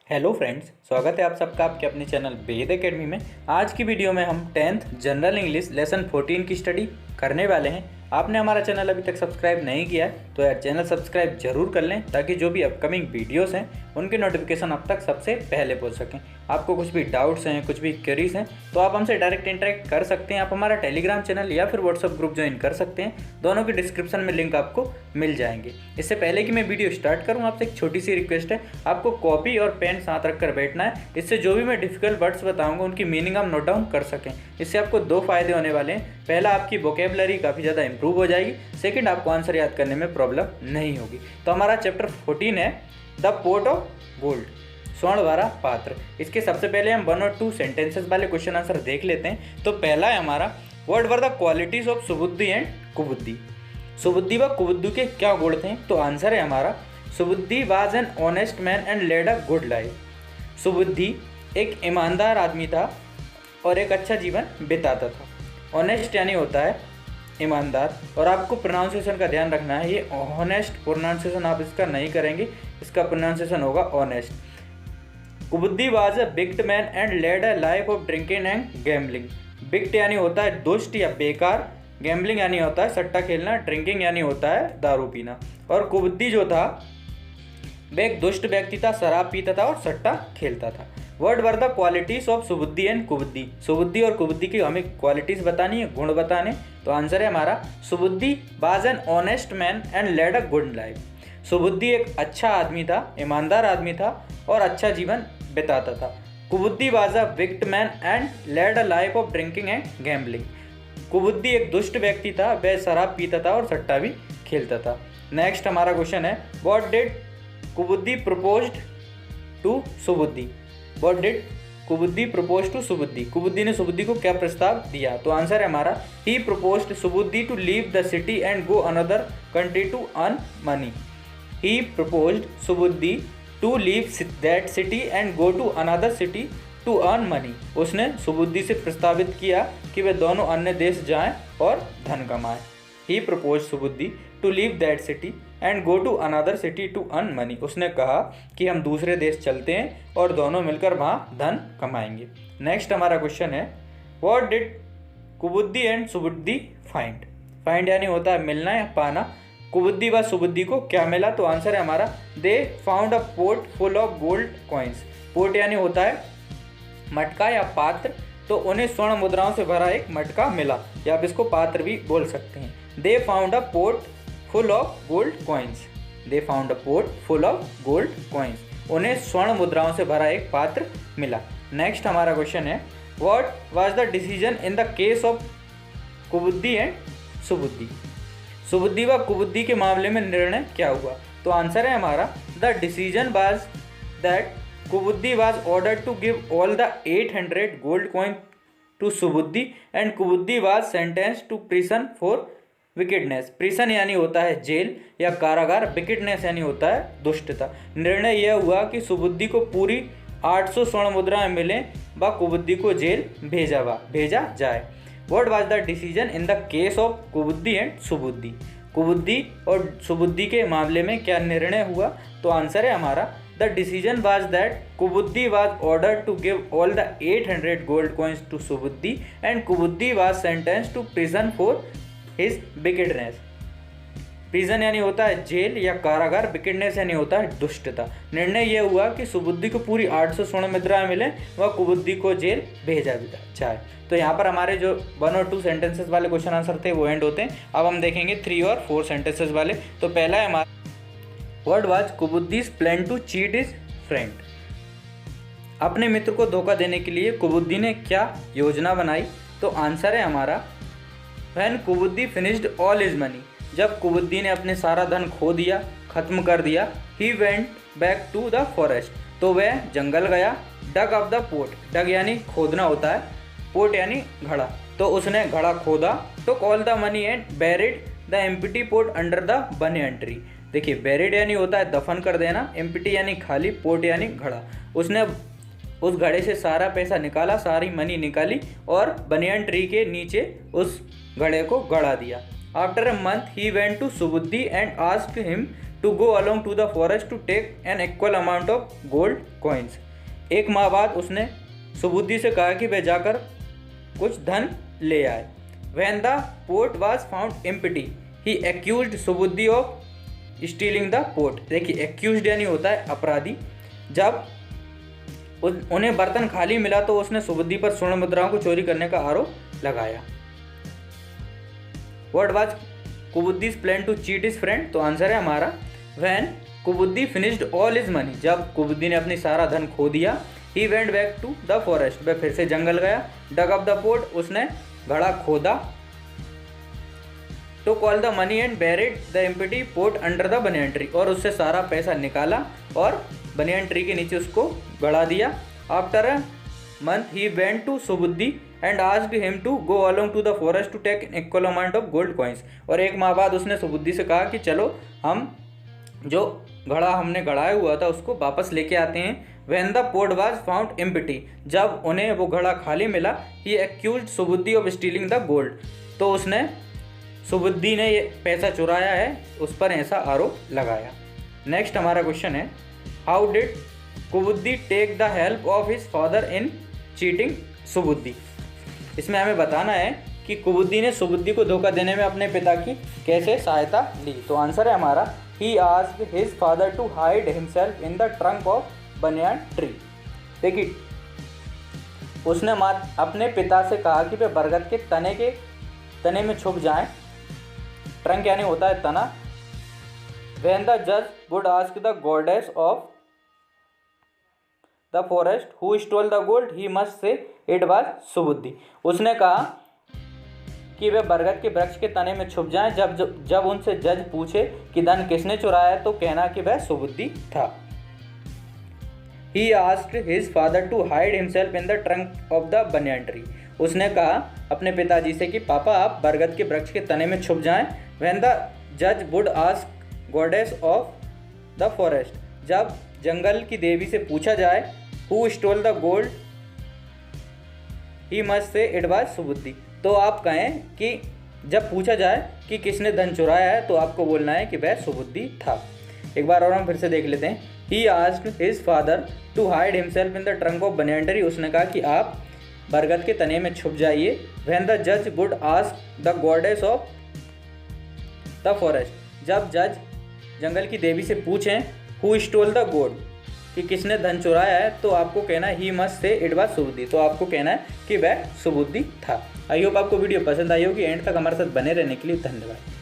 Hello friends, स्वागत है आप सबका आपके अपने चैनल वेद एकेडमी में। आज की वीडियो में हम 10th जनरल इंग्लिश लेसन 14 की स्टडी करने वाले हैं। आपने हमारा चैनल अभी तक सब्सक्राइब नहीं किया है तो यार चैनल सब्सक्राइब जरूर कर लें ताकि जो भी अपकमिंग वीडियोस हैं उनके नोटिफिकेशन आप तक सबसे पहले पहुंच सकें। आपको कुछ भी डाउट्स हैं, कुछ भी क्वेरीज हैं तो आप हमसे डायरेक्ट इंटरेक्ट कर सकते हैं। आप हमारा टेलीग्राम चैनल या फिर व्हाट्सअप ग्रुप ज्वाइन कर सकते हैं। दोनों के डिस्क्रिप्शन में लिंक आपको मिल जाएंगे। इससे पहले कि मैं वीडियो स्टार्ट करूँ आपसे एक छोटी सी रिक्वेस्ट है, आपको कॉपी और पेन साथ रखकर बैठना है। इससे जो भी मैं डिफिकल्ट वर्ड्स बताऊंगा उनकी मीनिंग आप नोट डाउन कर सकें। इससे आपको दो फायदे होने वाले हैं। पहला, आपकी वोकेबलरी काफ़ी ज़्यादा इंप्रूव हो जाएगी। सेकंड, आपको आंसर याद करने में प्रॉब्लम नहीं होगी। तो हमारा चैप्टर 14 है द पोर्ट ऑफ गोल्ड, स्वर्ण भरा पात्र। इसके सबसे पहले हम 1 और 2 सेंटेंसेस वाले क्वेश्चन आंसर देख लेते हैं। तो पहला है हमारा, what were the qualities of Subuddhi and Kubuddhi. Subuddhi व कुबुद्धि के क्या गुण थे? तो आंसर है हमारा, Subuddhi was an honest man and led a good life. Subuddhi एक ईमानदार आदमी था और एक अच्छा जीवन बिताता था। ऑनेस्ट यानी होता है ईमानदार, और आपको प्रोनाउंसिएशन का ध्यान रखना है। ये ऑनेस्ट प्रोनाउंसिएशन आप इसका नहीं करेंगे, इसका प्रोनाउंसिएशन होगा honest. Kubuddhi was a bigot man and led a life of drinking and gambling. Bigot यानी होता है दुष्ट या बेकार, गैम्बलिंग यानी होता है सट्टा खेलना, ड्रिंकिंग यानी होता है दारू पीना। और कुबुद्धि जो था वह एक दुष्ट व्यक्ति था, शराब पीता था और सट्टा खेलता था। What were the qualities of Subuddhi and Kubuddhi. Subuddhi और कुबुद्धि की हमें क्वालिटीज बतानी है, गुण बताने। तो आंसर है हमारा, Subuddhi was an honest man and led a good life. Subuddhi एक अच्छा आदमी था, ईमानदार आदमी था और अच्छा जीवन बिताता था। Kubuddhi was a wicked man and led a life of drinking and gambling. Kubuddhi एक दुष्ट व्यक्ति था, वह शराब पीता था और सट्टा भी खेलता था। नेक्स्ट हमारा क्वेश्चन है, what did Kubuddhi proposed to Subuddhi. What did Kubuddhi propose to Subuddhi. Kubuddhi ने सुबुद्धि को क्या प्रस्ताव दिया? तो आंसर है हमारा, he proposed Subuddhi to leave the city and go another country to earn money. He proposed Subuddhi to leave that city and go to another city to earn money. उसने सुबुद्धि से प्रस्तावित किया कि वे दोनों अन्य देश जाएं और धन कमाएं। He propose Subuddhi to leave that city and go to another city to earn money. उसने कहा कि हम दूसरे देश चलते हैं और दोनों मिलकर वहाँ धन कमाएंगे। नेक्स्ट हमारा क्वेश्चन है, what did Kubuddhi and Subuddhi find. Find यानी होता है मिलना या पाना। कुबुद्धि व सुबुद्धि को क्या मिला? तो आंसर है हमारा, they found a port full of gold coins. Port यानी होता है मटका या पात्र, तो उन्हें स्वर्ण मुद्राओं से भरा एक मटका मिला, या आप इसको पात्र भी बोल सकते हैं। They found a port full of gold coins. They found a port full of gold coins. उन्हें स्वर्ण मुद्राओं से भरा एक पात्र मिला। नेक्स्ट हमारा क्वेश्चन है, what was the decision in the case of Kubuddhi and Subuddhi. Subuddhi व कुबुद्धि के मामले में निर्णय क्या हुआ? तो आंसर है हमारा, the decision was that Kubuddhi was ordered to give all the 800 gold coin to Subuddhi and Kubuddhi was sentenced to prison for wickedness. Prison यानी होता है जेल या कारागार, विकेटनेस यानी होता है दुष्टता। निर्णय यह हुआ कि सुबुद्धि को पूरी 800 स्वर्ण मुद्राएं मिलें व कुबुद्धि को जेल भेजा जाए। What was the decision in the case of Kubuddhi and Subuddhi. Kubuddhi और सुबुद्धि के मामले में क्या निर्णय हुआ? तो आंसर है हमारा, the decision was that Kubuddhi was ordered to give all the 800 gold coins to Subuddhi and Kubuddhi was sentenced to prison for his wickedness. Prison यानी होता है जेल या कारागार, विकेटनेस यानी होता है दुष्टता। निर्णय यह हुआ कि सुबुद्धि को पूरी 800 स्वर्ण मुद्राएं मिले व कुबुद्धि को जेल भेजा जाए। तो यहाँ पर हमारे जो 1 और 2 सेंटेंसेस वाले क्वेश्चन आंसर थे वो एंड होते हैं। अब हम देखेंगे 3 और 4 सेंटेंसेस वाले। तो पहला है हमारा, what was Kubuddhi's plan to cheat his friend. अपने मित्र को धोखा देने के लिए कुबुद्धि ने क्या योजना बनाई? तो आंसर है हमारा, when Kubuddhi finished all his money. जब कुबुद्धि ने अपने सारा धन खो दिया, खत्म कर दिया, he went back to the forest. तो वह जंगल गया। Dug of the pot. Dug यानी खोदना होता है, पोर्ट यानी घड़ा, तो उसने घड़ा खोदा। Took all the money and buried the empty pot under the banyan tree. देखिए, बेरिड यानी होता है दफन कर देना, एम्प्टी यानी खाली, पोर्ट यानी घड़ा। उसने उस घड़े से सारा पैसा निकाला, सारी मनी निकाली और बनियन ट्री के नीचे उस घड़े को गड़ा दिया। After a month he went to Subuddhi and asked him to go along to the forest to take an equal amount of gold coins. एक माह बाद उसने सुबुद्धि से कहा कि वह जाकर कुछ धन ले आए। When the pot was found empty he accused Subuddhi of stealing the port. देखिए एक्यूज्ड यानी होता है अपराधी। जब उन्हें बर्तन खाली मिला तो उसने सुबुद्धि पर स्वर्ण मुद्राओं को चोरी करने का आरोप लगाया। What was Kubuddhi's plan to cheat his friend? तो आंसर है हमारा when Kubuddhi finished all his money. जब कुबुद्दी ने अपनी सारा धन खो दिया। He went back to the forest, वह फिर से जंगल गया। डग अप द पोर्ट, उसने घड़ा खोदा। Took all the money and buried the empty pot under the banyan tree, और उससे सारा पैसा निकाला और बनियान ट्री के नीचे उसको गड़ा दिया। After a month he went to Subuddhi and asked him to go along to the forest to take an equal amount of gold coins. और एक माह बाद उसने सुबुद्धि से कहा कि चलो हम जो घड़ा हमने गड़ाया हुआ था उसको वापस लेके आते हैं। When the pot was found empty, जब उन्हें वो घड़ा खाली मिला। He accused Subuddhi of stealing the gold, तो उसने सुबुद्धि ने ये पैसा चुराया है, उस पर ऐसा आरोप लगाया। नेक्स्ट हमारा क्वेश्चन है how did Kubuddhi take the help of his father in cheating Subuddhi. इसमें हमें बताना है कि कुबुद्धि ने सुबुद्धि को धोखा देने में अपने पिता की कैसे सहायता ली। तो आंसर है हमारा he asked his father to hide himself in the trunk of banyan tree. देखिए उसने अपने पिता से कहा कि वे बरगद के तने में छुप जाएं। ट्रंक यानी होता है तना। व्हेन द जज would ask the goddess of the forest who stole the gold he must say it was सुबुद्धि। उसने कहा कि वे बरगद के वृक्ष के तने में छुप जाएं। जब उनसे जज पूछे कि धन किसने चुराया तो कहना कि वह सुबुद्धि था। He asked his father to hide himself in the trunk of the banyan tree. उसने कहा अपने पिताजी से कि पापा आप बरगद के वृक्ष के तने में छुप जाएं। When the judge would ask goddess of the forest, जब जंगल की देवी से पूछा जाए who stole the gold, he must say it was सुबुद्धि। तो आप कहें कि जब पूछा जाए कि किसने धन चुराया है तो आपको बोलना है कि वह सुबुद्धि था। एक बार और हम फिर से देख लेते हैं। He asked his father to hide himself in the trunk of banyan tree. उसने कहा कि आप बरगद के तने में छुप जाइए। When the judge would ask the goddess of the forest, जब जज जंगल की देवी से पूछें who stole the gold, कि किसने धन चुराया है तो आपको कहना है he must say it was सुबुद्धि। तो आपको कहना है कि वह सुबुद्धि था। आई होप आपको वीडियो पसंद आई होगी। एंड तक हमारे साथ बने रहने के लिए धन्यवाद।